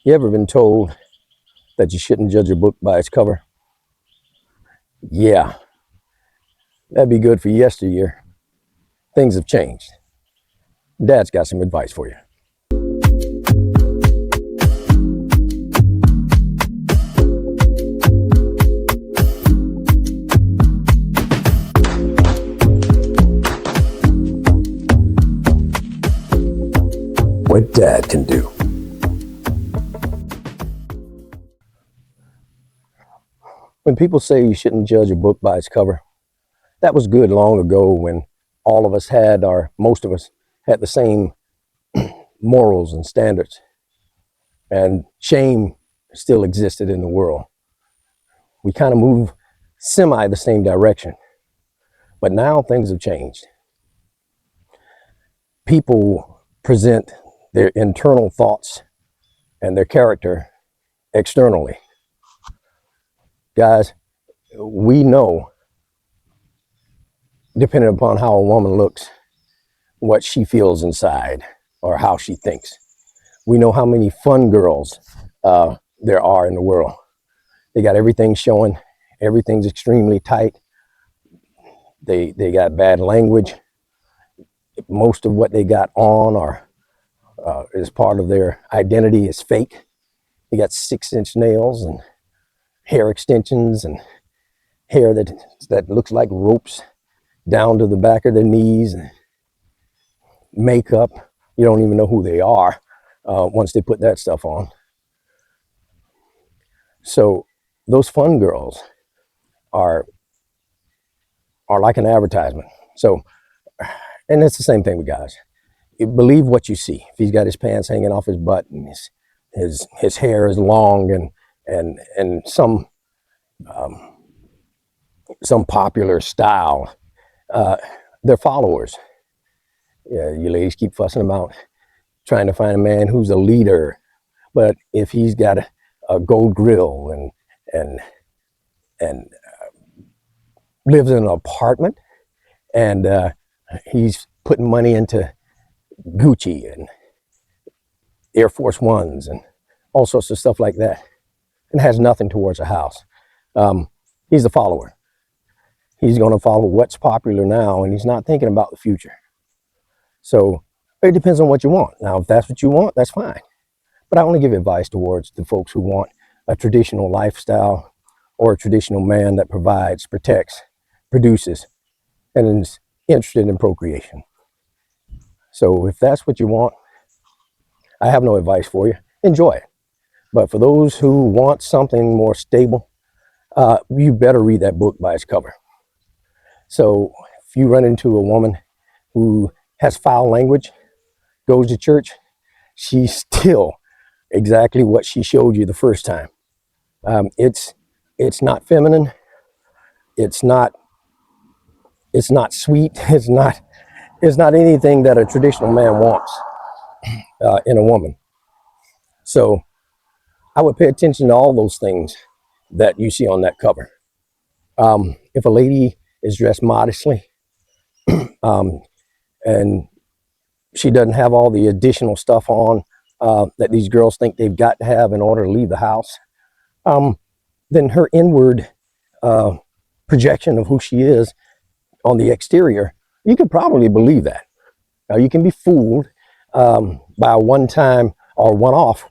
You ever been told that you shouldn't judge a book by its cover? Yeah, that'd be good for yesteryear. Things have changed. Dad's got some advice for you. What Dad can do. When people say you shouldn't judge a book by its cover, that was good long ago when all of us had, or most of us had, the same morals and standards, and shame still existed in the world. We kind of move semi the same direction, but now things have changed. People present their internal thoughts and their character externally. Guys, we know, depending upon how a woman looks, what she feels inside or how she thinks. We know how many fun girls there are in the world. They got everything showing, everything's extremely tight. They got bad language. Most of what they got on or is part of their identity is fake. They got 6-inch nails and hair extensions and hair that looks like ropes down to the back of their knees, and makeup. You don't even know who they are once they put that stuff on. So those fun girls are like an advertisement. So, and it's the same thing with guys. You believe what you see. If he's got his pants hanging off his butt and his hair is long and some popular style, they're followers. Yeah, you ladies keep fussing about trying to find a man who's a leader, but if he's got a gold grill and lives in an apartment and he's putting money into Gucci and Air Force Ones and all sorts of stuff like that, and has nothing towards a house, he's a follower. He's going to follow what's popular now, and he's not thinking about the future. So it depends on what you want. Now, if that's what you want, that's fine. But I only give advice towards the folks who want a traditional lifestyle or a traditional man that provides, protects, produces, and is interested in procreation. So if that's what you want, I have no advice for you. Enjoy it. But for those who want something more stable, you better read that book by its cover. So if you run into a woman who has foul language, goes to church, she's still exactly what she showed you the first time. It's not feminine. It's not sweet. It's not anything that a traditional man wants in a woman. So I would pay attention to all those things that you see on that cover. If a lady is dressed modestly, and she doesn't have all the additional stuff on that these girls think they've got to have in order to leave the house, then her inward projection of who she is on the exterior, you could probably believe that. Now, you can be fooled by a one-time or one-off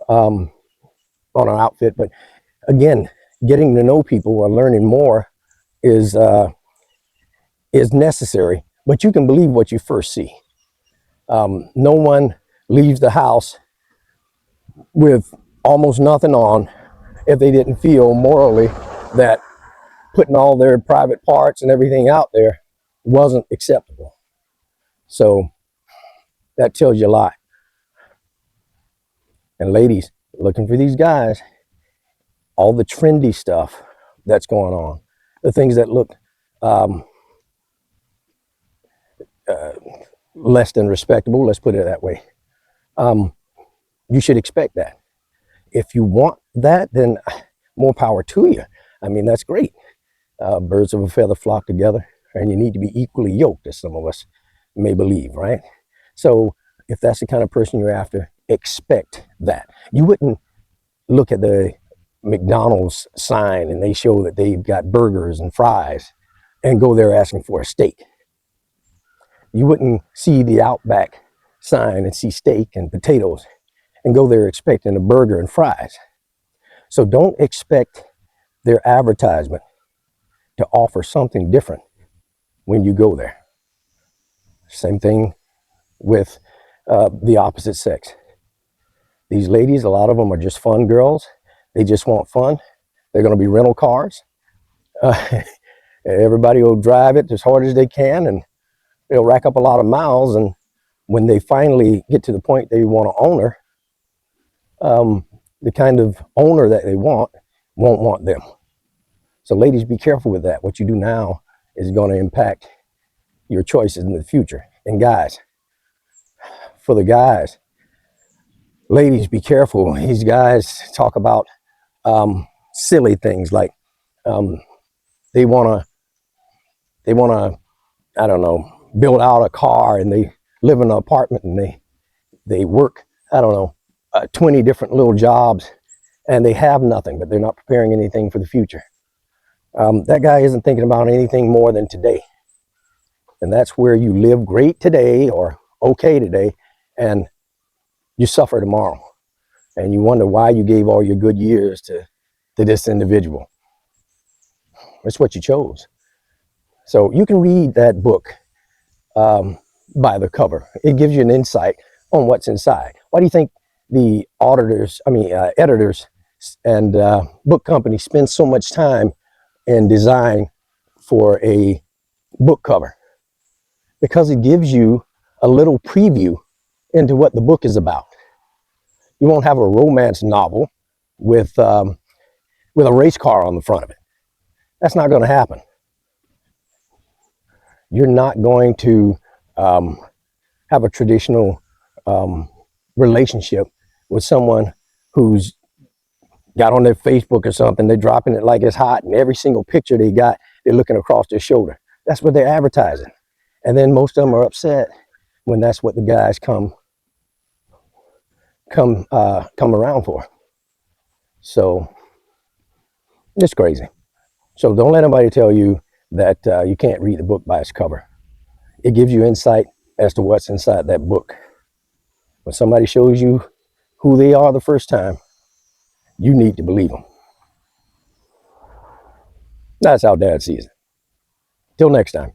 on an outfit, but again, getting to know people or learning more is necessary. But you can believe what you first see. No one leaves the house with almost nothing on if they didn't feel morally that putting all their private parts and everything out there wasn't acceptable. So that tells you a lot. And ladies, looking for these guys, all the trendy stuff that's going on, the things that look less than respectable, let's put it that way. You should expect that. If you want that, then more power to you. I mean, that's great. Birds of a feather flock together, and you need to be equally yoked, as some of us may believe, right? So if that's the kind of person you're after, expect that. You wouldn't look at the McDonald's sign and they show that they've got burgers and fries and go there asking for a steak. You wouldn't see the Outback sign and see steak and potatoes and go there expecting a burger and fries. So don't expect their advertisement to offer something different when you go there. Same thing with the opposite sex. These ladies, a lot of them are just fun girls. They just want fun. They're going to be rental cars. Everybody will drive it as hard as they can, and they'll rack up a lot of miles. And when they finally get to the point they want to own her, the kind of owner that they won't want them. So ladies, be careful with that. What you do now is going to impact your choices in the future. And guys, for the guys, ladies, be careful. These guys talk about silly things like they want to, I don't know, build out a car, and they live in an apartment, and they work, I don't know, 20 different little jobs, and they have nothing, but they're not preparing anything for the future. That guy isn't thinking about anything more than today. And that's where you live great today or okay today, and you suffer tomorrow. And you wonder why you gave all your good years to this individual. It's what you chose. So you can read that book by the cover. It gives you an insight on what's inside. Why do you think the editors and book companies spend so much time in design for a book cover? Because it gives you a little preview into what the book is about. You won't have a romance novel with a race car on the front of it. That's not going to happen. You're not going to have a traditional relationship with someone who's got on their Facebook or something. They're dropping it like it's hot, and every single picture they got, they're looking across their shoulder. That's what they're advertising. And then most of them are upset when that's what the guys come around for. So it's crazy. So don't let anybody tell you that you can't read the book by its cover. It gives you insight as to what's inside that book. When somebody shows you who they are the first time, you need to believe them. That's how Dad sees it. Till next time.